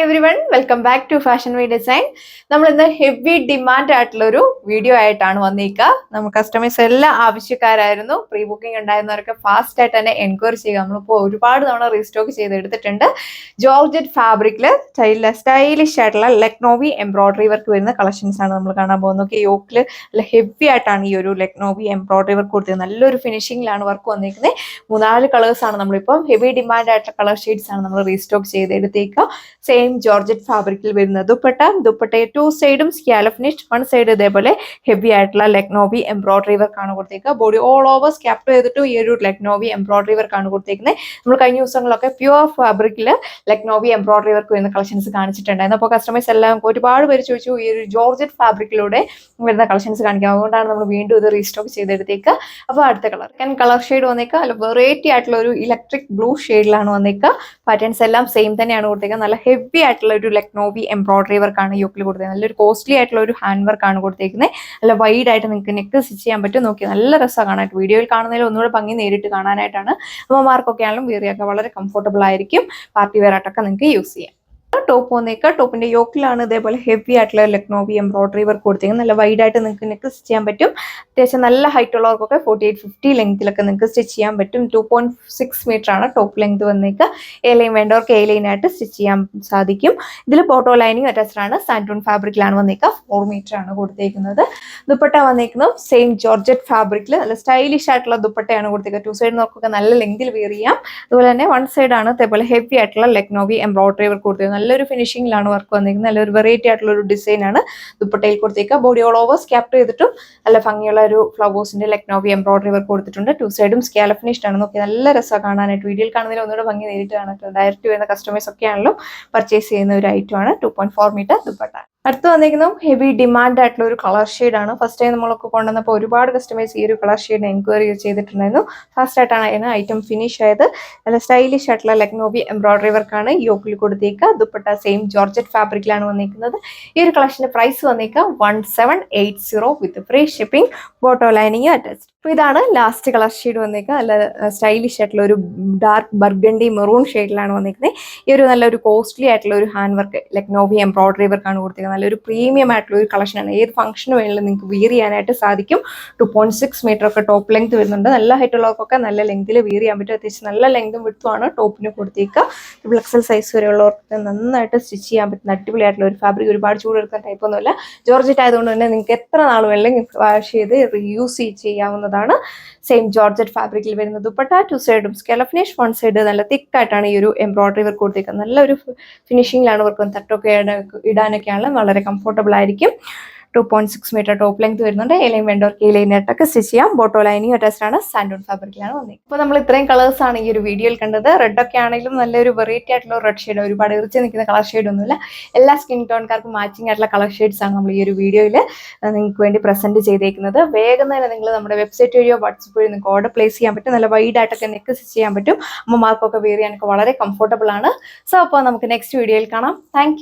everyone, welcome back to Fashion Way Design. നമ്മൾ ഇന്ന് heavy demand ആയിട്ടുള്ള ഒരു വീഡിയോ ആയിട്ടാണ് വന്നിരിക്കുക. നമ്മൾ കസ്റ്റമേഴ്സ് എല്ലാം ആവശ്യക്കാരായിരുന്നു. പ്രീ ബുക്കിംഗ് ഉണ്ടായിരുന്നവരൊക്കെ ഫാസ്റ്റ് ആയിട്ട് തന്നെ എൻക്വയറി ചെയ്യുക. നമ്മളിപ്പോൾ ഒരുപാട് തവണ റീസ്റ്റോക്ക് ചെയ്തെടുത്തിട്ടുണ്ട്. ജോർജറ്റ് ഫാബ്രിക്കിൽ സ്റ്റൈലിഷ് ആയിട്ടുള്ള ലക്നോവി എംബ്രോയിഡറി വർക്ക് വരുന്ന കളക്ഷൻസ് ആണ് നമ്മൾ കാണാൻ പോകുന്നത്. യോക്കിൽ നല്ല ഹെവി ആയിട്ടാണ് ഈ ഒരു ലക്നോവി എംബ്രോയിഡറി വർക്ക് കൊടുത്തത്. നല്ലൊരു ഫിനിഷിംഗിലാണ് വർക്ക് വന്നിരിക്കുന്നത്. 3-4 കളേഴ്സ് ആണ് നമ്മളിപ്പം ഹെവി ഡിമാൻഡ് ആയിട്ടുള്ള കളർ ഷെയ്ഡ്സ് ആണ് നമ്മൾ റീസ്റ്റോക്ക് ചെയ്തെടുത്തേക്കുക. സെയിം ജോർജറ്റ് ഫാബ്രിക്കിൽ വരുന്ന ദുപ്പട്ട 2 സൈഡും സ്കാലപ്പ് ഫിനിഷ്, 1 സൈഡ് ഇതേപോലെ ഹെവി ആയിട്ടുള്ള ലക്നോവി എംബ്രോയിഡറി വർക്ക് ആണ് കൊടുത്തേക്കുക. ബോഡി ഓൾ ഓവർ സ്കാപ്പ് ചെയ്തിട്ട് ഈ ഒരു ലക്നോവി എംബ്രോയിഡറി വർക്ക് ആണ് കൊടുത്തേക്കുന്നത്. നമ്മൾ കഴിഞ്ഞ ദിവസങ്ങളിലൊക്കെ പ്യുവർ ഫാബ്രിക്കിൽ ലക്നോവി എംബ്രോയിഡറി വർക്ക് വരുന്ന കളക്ഷൻസ് കാണിച്ചിട്ടുണ്ടായിരുന്നു. അപ്പോൾ കസ്റ്റമേഴ്സ് എല്ലാം ഒരുപാട് പേര് ചോദിച്ചു ഈ ഒരു ജോർജറ്റ് ഫാബ്രിക്കിലൂടെ വരുന്ന കളക്ഷൻസ് കാണിക്കാം. അതുകൊണ്ടാണ് നമ്മൾ വീണ്ടും ഇത് റീസ്റ്റോക്ക് ചെയ്തെടുത്തേക്കുക. അപ്പോൾ അടുത്ത കളർ ഷെയ്ഡ് വന്നേക്കുക നല്ല വെറൈറ്റി ആയിട്ടുള്ള ഒരു ഇലക്ട്രിക് ബ്ലൂ ഷെയ്ഡിലാണ് വന്നേക്കുക. പാറ്റേൺസ് എല്ലാം സെയിം തന്നെയാണ് കൊടുത്തേക്കുക. നല്ല ഹെവി ആയിട്ടുള്ള ഒരു ലക്നോവി എംബ്രോയിഡറി വർക്ക് ആണ് യോക്കിൽ കൊടുത്തത്. നല്ലൊരു കോസ്റ്റ്ലി ആയിട്ടുള്ള ഒരു ഹാൻഡ് വർക്ക് ആണ് കൊടുത്തേക്കുന്നത്. നല്ല വൈഡ് ആയിട്ട് നിങ്ങൾക്ക് നെക്ക് സ്റ്റിച്ച് ചെയ്യാൻ പറ്റും. നോക്കി നല്ല രസമാണ് കാണാനായിട്ട്. വീഡിയോയിൽ കാണുന്നതിൽ ഒന്നുകൂടെ ഭംഗി നേരിട്ട് കാണാനായിട്ടാണ്. അമ്മമാർക്കൊക്കെ ആണെങ്കിലും വേറിയൊക്കെ വളരെ കംഫർട്ടബിൾ ആയിരിക്കും. പാർട്ടി വെയർ ആയിട്ടൊക്കെ നിങ്ങൾക്ക് യൂസ് ചെയ്യാം. ടോപ്പ് വന്നേക്കുക. ടോപ്പിന്റെ യോക്കിലാണ് ഇതേപോലെ ഹെവി ആയിട്ടുള്ള ലക്നോവി എംബ്രോയിഡറി വർക്ക് കൊടുത്തേക്കുന്നത്. നല്ല വൈഡ് ആയിട്ട് നിങ്ങൾക്ക് നെക്ക് സ്റ്റിച്ച് ചെയ്യാൻ പറ്റും. അത്യാവശ്യം നല്ല ഹൈറ്റ് ഉള്ളവർക്കൊക്കെ 48-50 ലെങ്ത്തിലൊക്കെ നിങ്ങൾക്ക് സ്റ്റിച്ച് ചെയ്യാൻ പറ്റും. 2.6 മീറ്റർ ആണ് ടോപ്പ് ലെങ്ത് വന്നേക്കുക. എ ലൈൻ വേണ്ടവർക്ക് എ ലൈൻ ആയിട്ട് സ്റ്റിച്ച് ചെയ്യാൻ സാധിക്കും. ഇതിൽ പോട്ടോ ലൈനിങ് അറ്റാച്ച്ഡ് ആണ്. സാൻഡൂൺ ഫാബ്രിക്കിലാണ് വന്നേക്കുക. 4 മീറ്റർ ആണ് കൊടുത്തേക്കുന്നത്. ദുപ്പട്ട വന്നേക്കുന്നത് സെയിം ജോർജറ്റ് ഫാബ്രിക്കിൽ നല്ല സ്റ്റൈലിഷ് ആയിട്ടുള്ള ദുപ്പട്ടയാണ് കൊടുത്തേക്കുന്നത്. 2 സൈഡ് നോക്കൊക്കെ നല്ല ലെങ്തിൽ വെയർ ചെയ്യാം. അതുപോലെ തന്നെ 1 സൈഡ് ആണ് ഇതേപോലെ ഹെവി ആയിട്ടുള്ള ലക്നോവി എംബ്രോയിഡറി വർക്ക് കൊടുത്തേക്കുന്നത്. നല്ലൊരു ഫിനിഷിംഗിലാണ് വർക്ക് വന്നിരിക്കുന്നത്. നല്ലൊരു വെറൈറ്റി ആയിട്ടുള്ള ഒരു ഡിസൈൻ ആണ് ദുപ്പട്ടയിൽ കൊടുത്തേക്കുക. ബോഡി ഓൾ ഓവർ സ്കാപ്പ് ചെയ്തിട്ടും നല്ല ഭംഗിയുള്ള ഒരു ഫ്ലവേഴ്സിന്റെ ലക്നോവി എംബ്രോയിഡറി വർക്ക് കൊടുത്തിട്ടുണ്ട്. 2 സൈഡും സ്കാലപ്പ് ഫിനിഷ്ഡ് ആണ്. നോക്കി നല്ല രസമാണ് കാണാനായിട്ട്. വീഡിയോയിൽ കാണുന്നതിൽ ഒന്നുകൂടെ ഭംഗി നേരിട്ട് കാണാനായിട്ട്. ഡയറക്റ്റ് വരുന്ന കസ്റ്റമേഴ്സ് ഒക്കെ ആണല്ലോ പർച്ചേസ് ചെയ്യുന്ന ഒരു ഐറ്റം ആണ്. 2.4 മീറ്റർ ദുപ്പട്ട. അടുത്ത് വന്നിരിക്കുന്നത് ഹെവി ഡിമാൻഡ് ആയിട്ടുള്ള ഒരു കളർ ഷെയ്ഡ് ആണ്. ഫസ്റ്റ് ടൈം നമ്മളൊക്കെ കൊണ്ടുവന്നപ്പോൾ ഒരുപാട് കസ്റ്റമേഴ്സ് ഈ ഒരു കളർ ഷെയ്ഡിന് എൻക്വയറി ചെയ്തിട്ടുണ്ടായിരുന്നു. ഫസ്റ്റ് ആയിട്ടാണ് അതിന് ഐറ്റം ഫിനിഷ് ആയത്. നല്ല സ്റ്റൈലിഷ് ആയിട്ടുള്ള ലക്നോവി എംബ്രോയിഡറി വർക്കാണ് യോക്കിൽ കൊടുത്തേക്കുക. ദുപ്പട്ട സെയിം ജോർജറ്റ് ഫാബ്രിക്കിലാണ് വന്നിരിക്കുന്നത്. ഈ ഒരു കളക്ഷന്റെ പ്രൈസ് വന്നിരിക്കുക 1780 with free shipping, bottom lining attached. അപ്പോൾ ഇതാണ് ലാസ്റ്റ് കളർ ഷെയ്ഡ് വന്നിരിക്കുക. നല്ല സ്റ്റൈലിഷ് ആയിട്ടുള്ള ഒരു ഡാർക്ക് ബർഗണ്ടി മെറൂൺ ഷെയ്ഡിലാണ് വന്നിരിക്കുന്നത്. ഈ ഒരു നല്ലൊരു കോസ്റ്റ്ലി ആയിട്ടുള്ള ഒരു ഹാൻഡ് വർക്ക് ലക്നോവി എംബ്രോയിഡറി വർക്കാണ് കൊടുത്തിരിക്കുന്നത്. നല്ലൊരു പ്രീമിയം ആയിട്ടുള്ള ഒരു കളക്ഷനാണ്. ഏത് ഫംഗ്ഷന് വേണമെങ്കിലും നിങ്ങൾക്ക് വിയർ ചെയ്യാനായിട്ട് സാധിക്കും. 2.6 മീറ്റർ ഒക്കെ ടോപ്പ് ലെങ്ത് വരുന്നുണ്ട്. നല്ല ഹൈറ്റ് ഉള്ളവർക്കൊക്കെ നല്ല ലെങ്തിൽ വിയർ ചെയ്യാൻ പറ്റും. അത്യാവശ്യം നല്ല ലെങ്തും വിഡ്ത്തുമാണ് ടോപ്പിന് കൊടുത്തേക്കുക. എക്സൽ സൈസ് വരെയുള്ളവർക്ക് നന്നായിട്ട് സ്റ്റിച്ച് ചെയ്യാൻ പറ്റുന്ന അടിപൊളിയായിട്ടുള്ള ഒരു ഫാബ്രിക്. ഒരുപാട് ചൂടെടുക്കാൻ ടൈപ്പൊന്നുമില്ല. ജോർജറ്റ് ആയതുകൊണ്ട് തന്നെ നിങ്ങൾക്ക് എത്ര നാൾ വേണമെങ്കിലും വാഷ് ചെയ്ത് റീയൂസ് ചെയ്യാവുന്നതാണ്. സെയിം ജോർജറ്റ് ഫാബ്രിക്കിൽ വരുന്ന ദുപ്പട്ട 2 സൈഡും സ്കാലപ്പ് ഫിനിഷ്, 1 സൈഡ് നല്ല തിക്കായിട്ടാണ് ഈ ഒരു എംബ്രോയിഡറി വർക്ക് കൊടുത്തേക്കുന്നത്. നല്ലൊരു ഫിനിഷിംഗിലാണ് വർക്ക്. തട്ടൊക്കെ ഇടാനൊക്കെയാണ് വളരെ കംഫർട്ടബിൾ ആയിരിക്കും. 2.6 മീറ്റർ ടോപ്പ് ലെങ്ത് വരുന്നുണ്ട്. എ ലൈൻ വേണ്ടവർക്ക് എ ലൈൻ ആയിട്ടൊക്കെ സ്റ്റിച്ച് ചെയ്യാം. ബോട്ടോ ലൈനിങ് അറ്റാച്ച്ഡ് ആണ്. സാൻഡൂൺ ഫാബ്രിക്കിലാണ് വന്നത്. അപ്പോൾ നമ്മൾ ഇത്രയും കളേഴ്സ് ആണ് ഈ ഒരു വീഡിയോയിൽ കണ്ടത്. റെഡ് ഒക്കെ ആണെങ്കിലും നല്ലൊരു വെറൈറ്റി ആയിട്ടുള്ള റെഡ് ഷെയ്ഡ്, ഒരുപാട് ഇറിച്ച് നിൽക്കുന്ന കളർ ഷെയ്ഡ് ഒന്നുമില്ല. എല്ലാ സ്കിൻ ടോൺകാർക്കും മാച്ചിങ് ആയിട്ടുള്ള കളർ ഷെയ്ഡ്സ് ആണ് നമ്മൾ ഈ ഒരു വീഡിയോയിൽ നിങ്ങൾക്ക് വേണ്ടി പ്രസന്റ് ചെയ്തേക്കുന്നത്. വേഗം തന്നെ നിങ്ങൾ നമ്മുടെ വെബ്സൈറ്റ് വഴിയോ വാട്സപ്പ് വഴി നിങ്ങൾക്ക് ഓർഡർ പ്ലേസ് ചെയ്യാൻ പറ്റും. നല്ല വൈഡ് ആയിട്ടൊക്കെ നെക്ക് സ്റ്റിച്ച് ചെയ്യാൻ പറ്റും. അമ്മമാർക്കൊക്കെ വെയർ ചെയ്യാനൊക്കെ വളരെ കംഫർട്ടബിൾ ആണ്. സോ അപ്പോൾ നമുക്ക് നെക്സ്റ്റ് വീഡിയോയിൽ കാണാം. താങ്ക്